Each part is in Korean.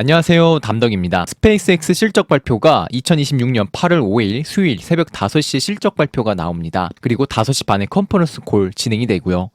안녕하세요. 담덕입니다. 스페이스X 실적 발표가 2026년 8월 5일 수요일 새벽 5시 실적 발표가 나옵니다. 그리고 5시 반에 컨퍼런스 콜 진행이 되고요.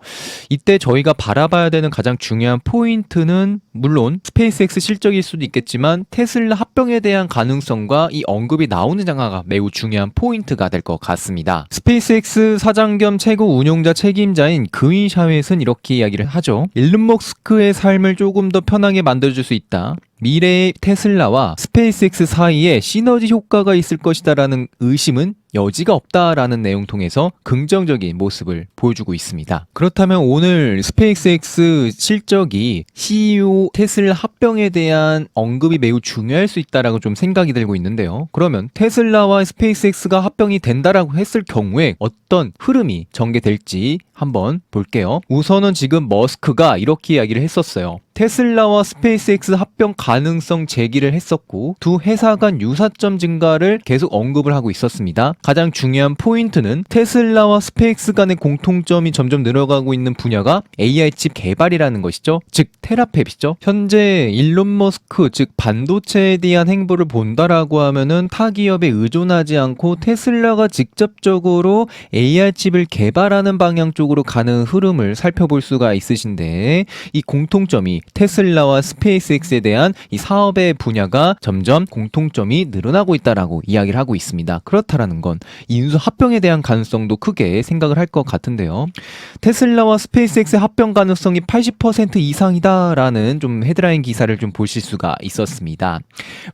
이때 저희가 바라봐야 되는 가장 중요한 포인트는 물론 스페이스X 실적일 수도 있겠지만 테슬라 합병에 대한 가능성과 이 언급이 나오는 장화가 매우 중요한 포인트가 될 것 같습니다. 스페이스X 사장 겸 최고 운용자 책임자인 그윈 샤웨트는 이렇게 이야기를 하죠. 일론 머스크의 삶을 조금 더 편하게 만들어줄 수 있다. 미래의 테슬라와 스페이스X 사이에 시너지 효과가 있을 것이다라는 의심은 여지가 없다라는 내용 통해서 긍정적인 모습을 보여주고 있습니다. 그렇다면 오늘 스페이스X 실적이 CEO 테슬라 합병에 대한 언급이 매우 중요할 수 있다라고 좀 생각이 들고 있는데요. 그러면 테슬라와 스페이스X가 합병이 된다라고 했을 경우에 어떤 흐름이 전개될지 한번 볼게요. 우선은 지금 머스크가 이렇게 이야기를 했었어요. 테슬라와 스페이스X 합병 가능성 제기를 했었고 두 회사 간 유사점 증가를 계속 언급을 하고 있었습니다. 가장 중요한 포인트는 테슬라와 스페이스 간의 공통점이 점점 늘어가고 있는 분야가 AI 칩 개발이라는 것이죠. 즉 테라팹이죠. 현재 일론 머스크 즉 반도체에 대한 행보를 본다라고 하면은 타 기업에 의존하지 않고 테슬라가 직접적으로 AI 칩을 개발하는 방향 쪽으로 가는 흐름을 살펴볼 수가 있으신데 이 공통점이 테슬라와 스페이스X에 대한 이 사업의 분야가 점점 공통점이 늘어나고 있다라고 이야기를 하고 있습니다. 그렇다라는 건 인수 합병에 대한 가능성도 크게 생각을 할 것 같은데요. 테슬라와 스페이스X의 합병 가능성이 80% 이상이다라는 좀 헤드라인 기사를 좀 보실 수가 있었습니다.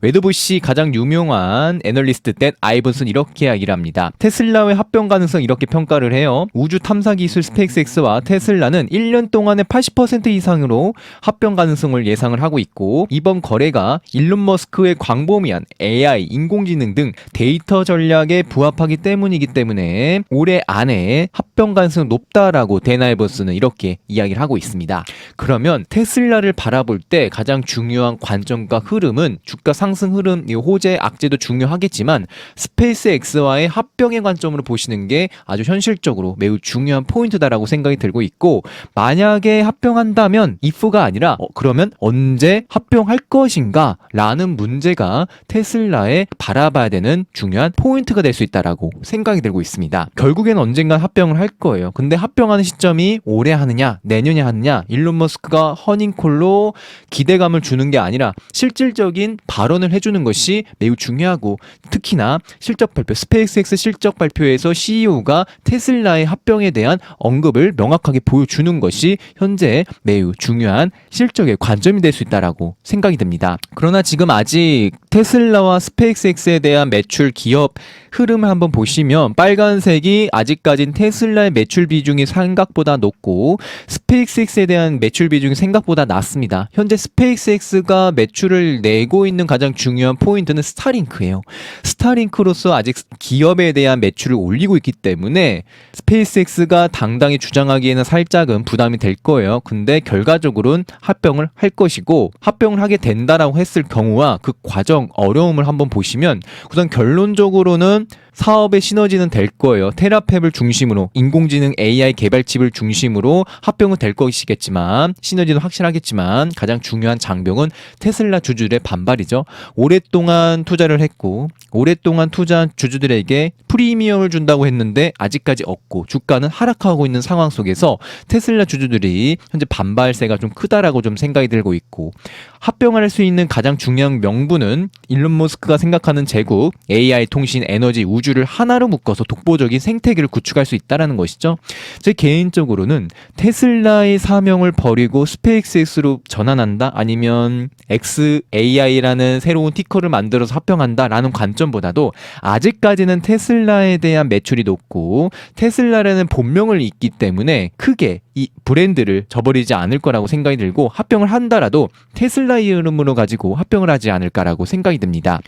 웨드부시 가장 유명한 애널리스트 댄 아이번슨 이렇게 이야기를 합니다. 테슬라의 합병 가능성 이렇게 평가를 해요. 우주 탐사 기술 스페이스X와 테슬라는 1년 동안에 80% 이상으로 합병 가능성을 예상을 하고 있고 이번 거래가 일론 머스크의 광범위한 AI, 인공지능 등 데이터 전략에 부합하기 때문이기 때문에 올해 안에 합병 가능성이 높다라고 댄 아이번스는 이렇게 이야기를 하고 있습니다. 그러면 테슬라를 바라볼 때 가장 중요한 관점과 흐름은 주가 상승 흐름, 호재, 악재도 중요하겠지만 스페이스X와의 합병의 관점으로 보시는 게 아주 현실적으로 매우 중요한 포인트다라고 생각이 들고 있고 만약에 합병한다면 if가 아니라 그러면 언제 합병할 것인가 라는 문제가 테슬라에 바라봐야 되는 중요한 포인트가 될 수 있다라고 생각이 들고 있습니다. 결국엔 언젠간 합병을 할 거예요. 근데 합병하는 시점이 올해 하느냐 내년에 하느냐 일론 머스크가 허닝콜로 기대감을 주는 게 아니라 실질적인 발언을 해주는 것이 매우 중요하고 특히나 실적 발표 스페이스X 실적 발표에서 CEO가 테슬라의 합병에 대한 언급을 명확하게 보여주는 것이 현재 매우 중요한 실적의 관점이 될 수 있다라고 생각이 듭니다. 그러나 지금 아직 테슬라와 스페이스X에 대한 매출 기업 흐름을 한번 보시면 빨간색이 아직까진 테슬라의 매출 비중이 생각보다 높고 스페이스X에 대한 매출 비중이 생각보다 낮습니다. 현재 스페이스X가 매출을 내고 있는 가장 중요한 포인트는 스타링크예요. 스타링크로서 아직 기업에 대한 매출을 올리고 있기 때문에 스페이스X가 당당히 주장하기에는 살짝은 부담이 될 거예요. 근데 결과적으로는 합병을 할 것이고 합병을 하게 된다라고 했을 경우와 그 과정 어려움을 한번 보시면 우선 결론적으로는 사업의 시너지는 될 거예요. 테라팹을 중심으로 인공지능 AI 개발칩을 중심으로 합병은 될 것이겠지만 시너지는 확실하겠지만 가장 중요한 장벽은 테슬라 주주들의 반발이죠. 오랫동안 투자를 했고 오랫동안 투자한 주주들에게 프리미엄을 준다고 했는데 아직까지 없고 주가는 하락하고 있는 상황 속에서 테슬라 주주들이 현재 반발세가 좀 크다라고 좀 생각이 들고 있고 합병할 수 있는 가장 중요한 명분은 일론 머스크가 생각하는 제국 AI, 통신, 에너지, 우주를 하나로 묶어서 독보적인 생태계를 구축할 수 있다는 것이죠. 제 개인적으로는 테슬라의 사명을 버리고 스페이스X로 전환한다 아니면 XAI라는 새로운 티커를 만들어서 합병한다라는 관점보다도 아직까지는 테슬라에 대한 매출이 높고 테슬라라는 본명을 잇기 때문에 크게 이 브랜드를 저버리지 않을 거라고 생각이 들고 합병을 한다라도 테슬라의 이름으로 가지고 합병을 하지 않을까라고 생각이 듭니다.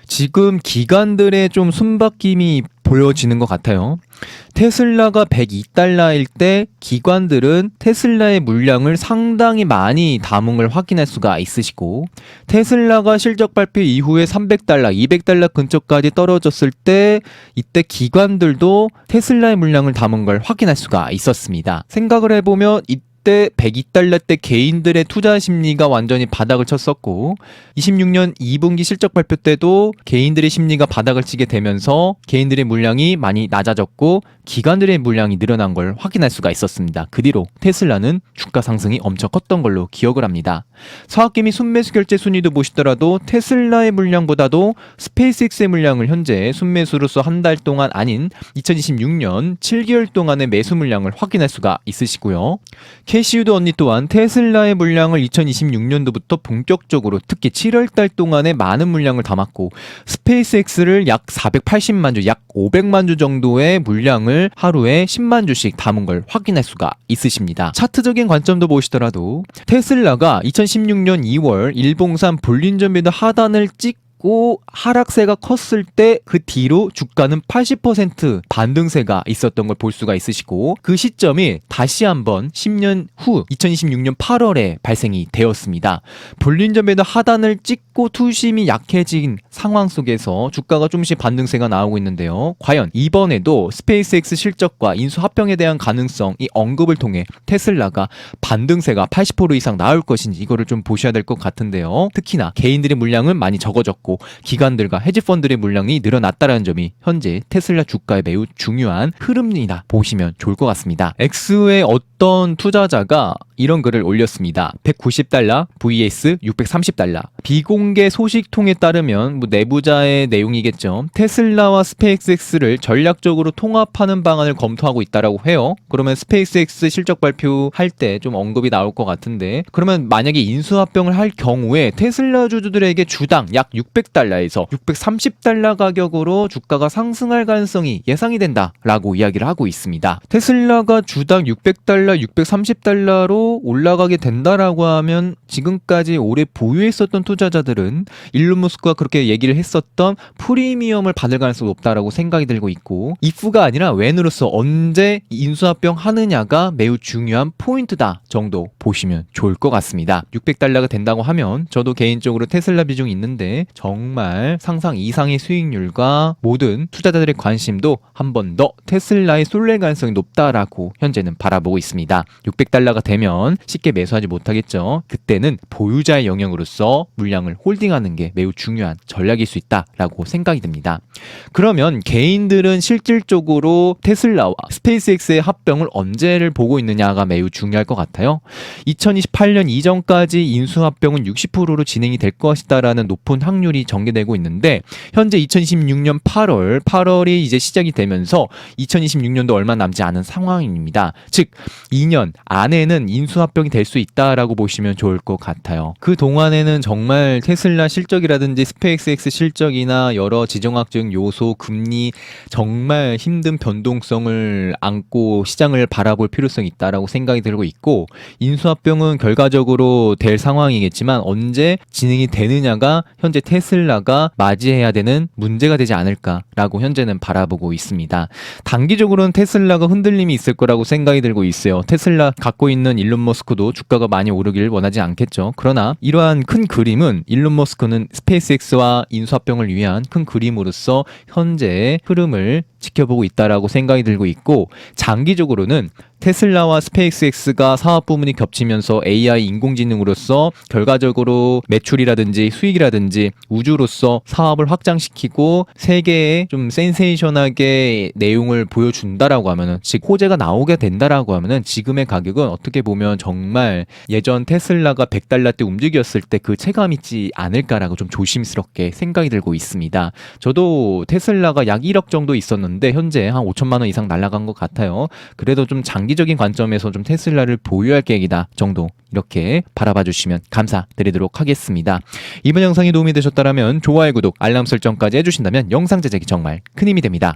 지금 기관들의 좀 숨바뀜이 보여지는 것 같아요. 테슬라가 102달러일 때 기관들은 테슬라의 물량을 상당히 많이 담은 걸 확인할 수가 있으시고 테슬라가 실적 발표 이후에 300달러, 200달러 근처까지 떨어졌을 때 이때 기관들도 테슬라의 물량을 담은 걸 확인할 수가 있었습니다. 생각을 해보면 때 102달러 때 개인들의 투자 심리가 완전히 바닥을 쳤었고 26년 2분기 실적 발표 때도 개인들의 심리가 바닥을 치게 되면서 개인들의 물량이 많이 낮아졌고 기관들의 물량이 늘어난 걸 확인할 수가 있었습니다. 그 뒤로 테슬라는 주가 상승이 엄청 컸던 걸로 기억을 합니다. 서학개미 순매수 결제 순위도 보시더라도 테슬라의 물량보다도 스페이스X의 물량을 현재 순매수로서 한 달 동안 아닌 2026년 7개월 동안의 매수 물량을 확인할 수가 있으시고요. 캐시우드 언니 또한 테슬라의 물량을 2026년도부터 본격적으로 특히 7월 달 동안에 많은 물량을 담았고 스페이스X를 약 480만 주, 약 500만 주 정도의 물량을 하루에 10만 주씩 담은 걸 확인할 수가 있으십니다. 차트적인 관점도 보시더라도 테슬라가 2016년 2월 일봉산 볼린저 배드 하단을 하락세가 컸을 때 그 뒤로 주가는 80% 반등세가 있었던 걸 볼 수가 있으시고 그 시점이 다시 한번 10년 후 2026년 8월에 발생이 되었습니다. 볼린저 배드 하단을 찍고 투심이 약해진 상황 속에서 주가가 조금씩 반등세가 나오고 있는데요. 과연 이번에도 스페이스X 실적과 인수 합병에 대한 가능성 이 언급을 통해 테슬라가 반등세가 80% 이상 나올 것인지 이거를 좀 보셔야 될 것 같은데요. 특히나 개인들의 물량은 많이 적어졌고 기관들과 헤지펀드의 물량이 늘어났다는 점이 현재 테슬라 주가에 매우 중요한 흐름이다 보시면 좋을 것 같습니다. X의 어떤 투자자가 이런 글을 올렸습니다. 190달러 vs 630달러. 비공개 소식통에 따르면 내부자의 내용이겠죠. 테슬라와 스페이스X를 전략적으로 통합하는 방안을 검토하고 있다라고 해요. 그러면 스페이스X 실적 발표할 때 좀 언급이 나올 것 같은데 그러면 만약에 인수합병을 할 경우에 테슬라 주주들에게 주당 약 600달러에서 630달러 가격으로 주가가 상승할 가능성이 예상이 된다라고 이야기를 하고 있습니다. 테슬라가 주당 600달러, 630달러로 올라가게 된다라고 하면 지금까지 오래 보유했었던 투자자들은 일론 머스크가 그렇게 얘기를 했었던 프리미엄을 받을 가능성이 높다라고 생각이 들고 있고 if가 아니라 when으로서 언제 인수합병 하느냐가 매우 중요한 포인트다 정도 보시면 좋을 것 같습니다. 600달러가 된다고 하면 저도 개인적으로 테슬라 비중이 있는데 정말 상상 이상의 수익률과 모든 투자자들의 관심도 한 번 더 테슬라에 쏠릴 가능성이 높다라고 현재는 바라보고 있습니다. 600달러가 되면 쉽게 매수하지 못하겠죠. 그때는 보유자의 영역으로서 물량을 홀딩하는 게 매우 중요한 전략일 수 있다라고 생각이 듭니다. 그러면 개인들은 실질적으로 테슬라와 스페이스X의 합병을 언제를 보고 있느냐가 매우 중요할 것 같아요. 2028년 이전까지 인수합병은 60%로 진행이 될 것이다라는 높은 확률이 전개되고 있는데 현재 2026년 8월이 이제 시작이 되면서 2026년도 얼마 남지 않은 상황입니다. 즉 2년 안에는 인수합병이 될 수 있다라고 보시면 좋을 것 같아요. 그 동안에는 정말 테슬라 실적이라든지 스페이스X 실적이나 여러 지정학적 요소, 금리 정말 힘든 변동성을 안고 시장을 바라볼 필요성이 있다라고 생각이 들고 있고 인수합병은 결과적으로 될 상황이겠지만 언제 진행이 되느냐가 현재 테슬라가 맞이해야 되는 문제가 되지 않을까라고 현재는 바라보고 있습니다. 단기적으로는 테슬라가 흔들림이 있을 거라고 생각이 들고 있어요. 테슬라 갖고 있는 일론 머스크도 주가가 많이 오르길 원하지 않겠죠. 그러나 이러한 큰 그림은 일론 머스크는 스페이스X와 인수합병을 위한 큰 그림으로서 현재의 흐름을 지켜보고 있다라고 생각이 들고 있고 장기적으로는 테슬라와 스페이스X가 사업 부문이 겹치면서 AI 인공지능으로서 결과적으로 매출이라든지 수익이라든지 우주로서 사업을 확장시키고 세계에 좀 센세이션하게 내용을 보여준다라고 하면은 즉 호재가 나오게 된다라고 하면은 지금의 가격은 어떻게 보면 정말 예전 테슬라가 100달러 때 움직였을 때 그 체감 있지 않을까라고 좀 조심스럽게 생각이 들고 있습니다. 저도 테슬라가 약 1억 정도 있었는데 현재 한 5천만 원 이상 날아간 것 같아요. 그래도 좀 장기적인 관점에서 좀 테슬라를 보유할 계획이다 정도 이렇게 바라봐 주시면 감사드리도록 하겠습니다. 이번 영상이 도움이 되셨다면 좋아요, 구독, 알람 설정까지 해주신다면 영상 제작이 정말 큰 힘이 됩니다.